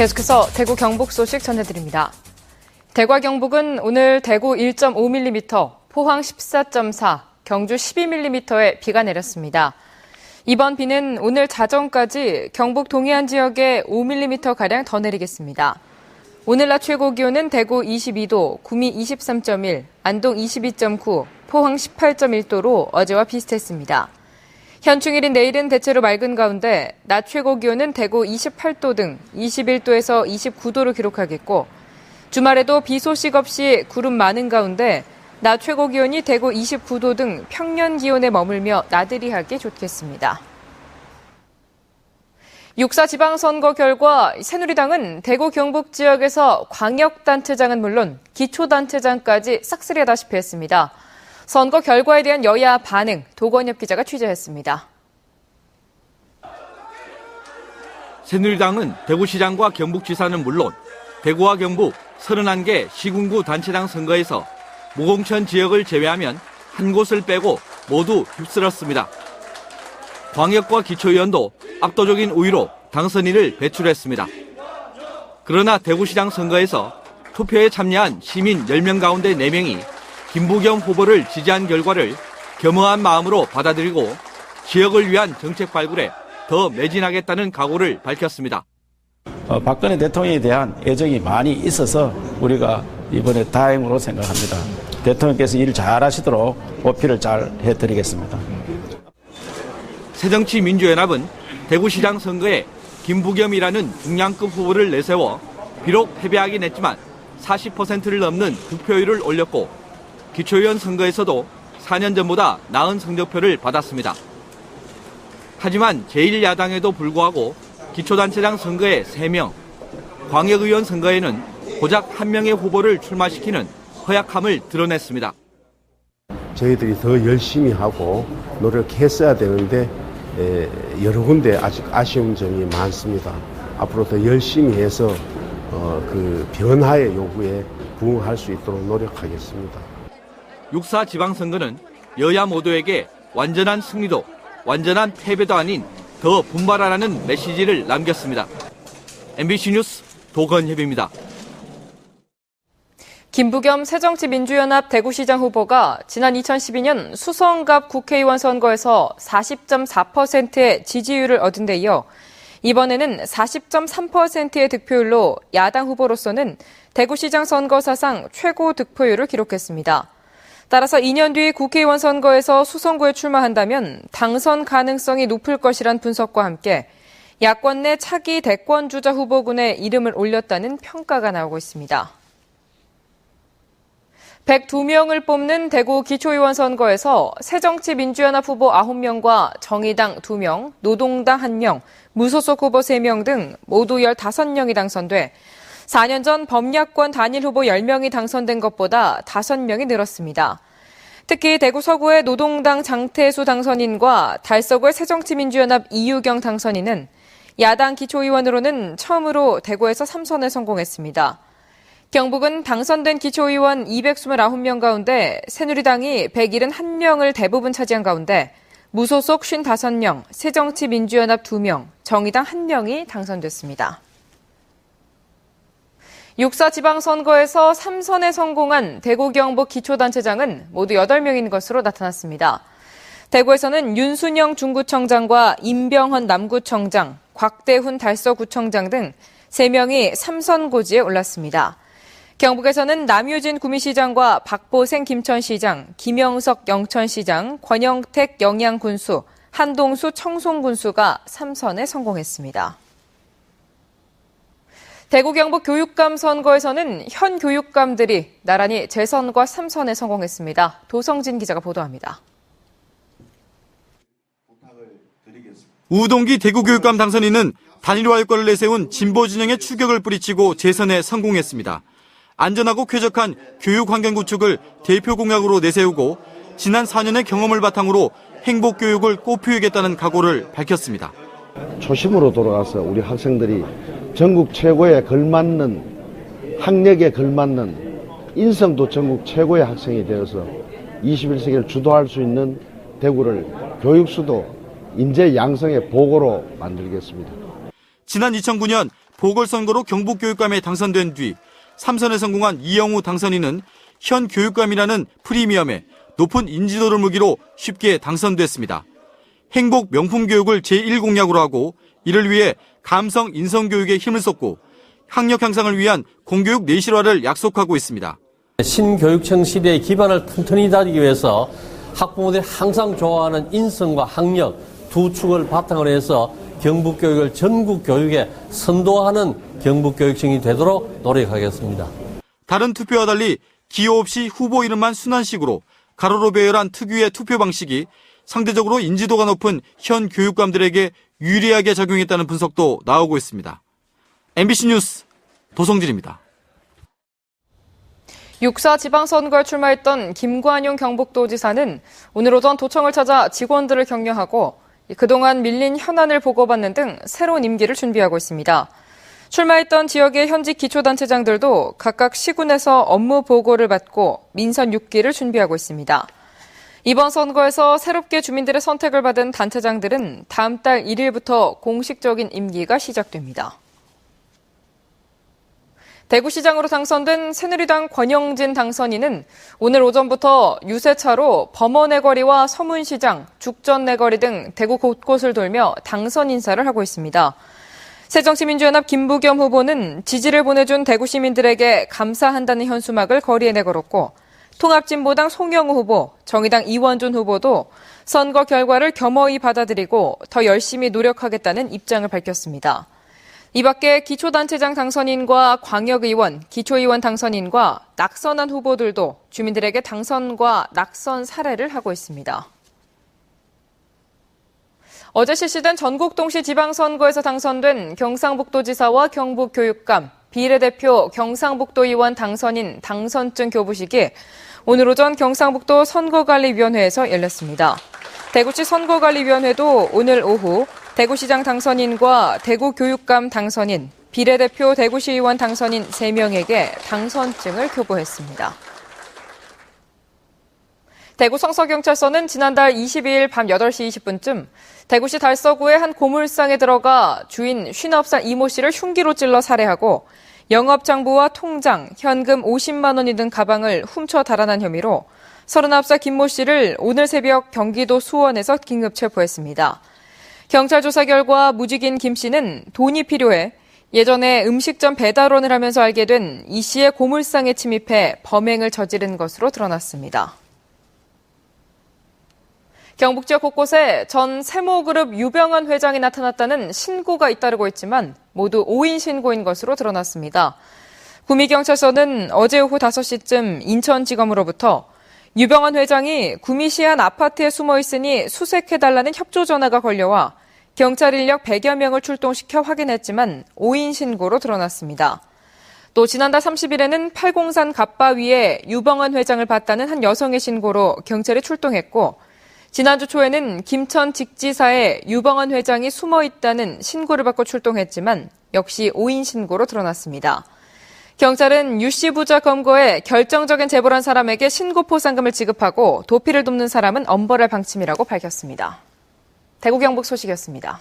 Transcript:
계속해서 대구 경북 소식 전해드립니다. 대구와 경북은 오늘 대구 1.5mm, 포항 14.4, 경주 12mm의 비가 내렸습니다. 이번 비는 오늘 자정까지 경북 동해안 지역에 5mm가량 더 내리겠습니다. 오늘 낮 최고 기온은 대구 22도, 구미 23.1, 안동 22.9, 포항 18.1도로 어제와 비슷했습니다. 현충일인 내일은 대체로 맑은 가운데 낮 최고 기온은 대구 28도 등 21도에서 29도를 기록하겠고 주말에도 비 소식 없이 구름 많은 가운데 낮 최고 기온이 대구 29도 등 평년 기온에 머물며 나들이 하기 좋겠습니다. 6.4 지방선거 결과 새누리당은 대구 경북 지역에서 광역단체장은 물론 기초단체장까지 싹쓸이하다시피 했습니다. 선거 결과에 대한 여야 반응, 도건엽 기자가 취재했습니다. 새누리당은 대구시장과 경북지사는 물론 대구와 경북 31개 시군구 단체장 선거에서 모공천 지역을 제외하면 한 곳을 빼고 모두 휩쓸었습니다. 광역과 기초의원도 압도적인 우위로 당선인을 배출했습니다. 그러나 대구시장 선거에서 투표에 참여한 시민 10명 가운데 4명이 김부겸 후보를 지지한 결과를 겸허한 마음으로 받아들이고 지역을 위한 정책 발굴에 더 매진하겠다는 각오를 밝혔습니다. 박근혜 대통령에 대한 애정이 많이 있어서 우리가 이번에 다행으로 생각합니다. 대통령께서 일 잘하시도록 어필을 잘 해드리겠습니다. 새정치민주연합은 대구시장 선거에 김부겸이라는 중량급 후보를 내세워 비록 패배하긴 했지만 40%를 넘는 득표율을 올렸고 기초의원 선거에서도 4년 전보다 나은 성적표를 받았습니다. 하지만 제1야당에도 불구하고 기초단체장 선거에 3명, 광역의원 선거에는 고작 1명의 후보를 출마시키는 허약함을 드러냈습니다. 저희들이 더 열심히 하고 노력했어야 되는데 여러 군데 아직 아쉬운 점이 많습니다. 앞으로 더 열심히 해서 그 변화의 요구에 부응할 수 있도록 노력하겠습니다. 6.4 지방선거는 여야 모두에게 완전한 승리도 완전한 패배도 아닌 더 분발하라는 메시지를 남겼습니다. MBC 뉴스 도건협입니다. 김부겸 새정치민주연합 대구시장 후보가 지난 2012년 수성갑 국회의원 선거에서 40.4%의 지지율을 얻은 데 이어 이번에는 40.3%의 득표율로 야당 후보로서는 대구시장 선거 사상 최고 득표율을 기록했습니다. 따라서 2년 뒤 국회의원 선거에서 수성구에 출마한다면 당선 가능성이 높을 것이란 분석과 함께 야권 내 차기 대권 주자 후보군에 이름을 올렸다는 평가가 나오고 있습니다. 102명을 뽑는 대구 기초의원 선거에서 새정치민주연합 후보 9명과 정의당 2명, 노동당 1명, 무소속 후보 3명 등 모두 15명이 당선돼 4년 전 범야권 단일 후보 10명이 당선된 것보다 5명이 늘었습니다. 특히 대구 서구의 노동당 장태수 당선인과 달서구의 새정치민주연합 이유경 당선인은 야당 기초의원으로는 처음으로 대구에서 3선에 성공했습니다. 경북은 당선된 기초의원 229명 가운데 새누리당이 171명을 대부분 차지한 가운데 무소속 55명, 새정치민주연합 2명, 정의당 1명이 당선됐습니다. 6.4 지방선거에서 3선에 성공한 대구 경북 기초단체장은 모두 8명인 것으로 나타났습니다. 대구에서는 윤순영 중구청장과 임병헌 남구청장, 곽대훈 달서구청장 등 3명이 3선 고지에 올랐습니다. 경북에서는 남유진 구미시장과 박보생 김천시장, 김영석 영천시장, 권영택 영양군수, 한동수 청송군수가 3선에 성공했습니다. 대구 경북 교육감 선거에서는 현 교육감들이 나란히 재선과 3선에 성공했습니다. 도성진 기자가 보도합니다. 우동기 대구교육감 당선인은 단일화효과를 내세운 진보 진영의 추격을 뿌리치고 재선에 성공했습니다. 안전하고 쾌적한 교육환경 구축을 대표 공약으로 내세우고 지난 4년의 경험을 바탕으로 행복교육을 꽃피우겠다는 각오를 밝혔습니다. 초심으로 돌아가서 우리 학생들이 전국 최고에 걸맞는 학력에 걸맞는 인성도 전국 최고의 학생이 되어서 21세기를 주도할 수 있는 대구를 교육수도 인재 양성의 보고로 만들겠습니다. 지난 2009년 보궐선거로 경북교육감에 당선된 뒤 3선에 성공한 이영우 당선인은 현 교육감이라는 프리미엄에 높은 인지도를 무기로 쉽게 당선됐습니다. 행복 명품 교육을 제1공약으로 하고 이를 위해 감성 인성 교육에 힘을 쏟고 학력 향상을 위한 공교육 내실화를 약속하고 있습니다. 신교육청 시대의 기반을 튼튼히 다지기 위해서 학부모들이 항상 좋아하는 인성과 학력 두 축을 바탕으로 해서 경북교육을 전국 교육에 선도하는 경북교육청이 되도록 노력하겠습니다. 다른 투표와 달리 기호 없이 후보 이름만 순환식으로 가로로 배열한 특유의 투표 방식이 상대적으로 인지도가 높은 현 교육감들에게 유리하게 작용했다는 분석도 나오고 있습니다. MBC 뉴스 도성진입니다. 6.4 지방선거에 출마했던 김관용 경북도지사는 오늘 오전 도청을 찾아 직원들을 격려하고 그동안 밀린 현안을 보고받는 등 새로운 임기를 준비하고 있습니다. 출마했던 지역의 현직 기초단체장들도 각각 시군에서 업무 보고를 받고 민선 6기를 준비하고 있습니다. 이번 선거에서 새롭게 주민들의 선택을 받은 단체장들은 다음 달 1일부터 공식적인 임기가 시작됩니다. 대구시장으로 당선된 새누리당 권영진 당선인은 오늘 오전부터 유세차로 범어내거리와 서문시장, 죽전내거리 등 대구 곳곳을 돌며 당선 인사를 하고 있습니다. 새정치민주연합 김부겸 후보는 지지를 보내준 대구 시민들에게 감사한다는 현수막을 거리에 내걸었고 통합진보당 송영우 후보, 정의당 이원준 후보도 선거 결과를 겸허히 받아들이고 더 열심히 노력하겠다는 입장을 밝혔습니다. 이 밖에 기초단체장 당선인과 광역의원, 기초의원 당선인과 낙선한 후보들도 주민들에게 당선과 낙선 사례를 하고 있습니다. 어제 실시된 전국 동시 지방선거에서 당선된 경상북도지사와 경북교육감, 비례대표 경상북도의원 당선인 당선증 교부식이 오늘 오전 경상북도 선거관리위원회에서 열렸습니다. 대구시 선거관리위원회도 오늘 오후 대구시장 당선인과 대구교육감 당선인, 비례대표 대구시의원 당선인 3명에게 당선증을 교부했습니다. 대구 성서경찰서는 지난달 22일 밤 8시 20분쯤 대구시 달서구의 한 고물상에 들어가 주인 59살 이모 씨를 흉기로 찔러 살해하고 영업장부와 통장, 현금 50만 원이 든 가방을 훔쳐 달아난 혐의로 39살 김모 씨를 오늘 새벽 경기도 수원에서 긴급 체포했습니다. 경찰 조사 결과 무직인 김 씨는 돈이 필요해 예전에 음식점 배달원을 하면서 알게 된 이 씨의 고물상에 침입해 범행을 저지른 것으로 드러났습니다. 경북 지역 곳곳에 전 세모그룹 유병헌 회장이 나타났다는 신고가 잇따르고 있지만 모두 오인 신고인 것으로 드러났습니다. 구미경찰서는 어제 오후 5시쯤 인천지검으로부터 유병헌 회장이 구미시 한 아파트에 숨어 있으니 수색해달라는 협조 전화가 걸려와 경찰 인력 100여 명을 출동시켜 확인했지만 오인 신고로 드러났습니다. 또 지난달 30일에는 팔공산 갑바 위에 유병헌 회장을 봤다는 한 여성의 신고로 경찰이 출동했고 지난주 초에는 김천 직지사에 유병헌 회장이 숨어 있다는 신고를 받고 출동했지만 역시 오인 신고로 드러났습니다. 경찰은 유 씨 부자 검거에 결정적인 제보를 한 사람에게 신고 포상금을 지급하고 도피를 돕는 사람은 엄벌할 방침이라고 밝혔습니다. 대구 경북 소식이었습니다.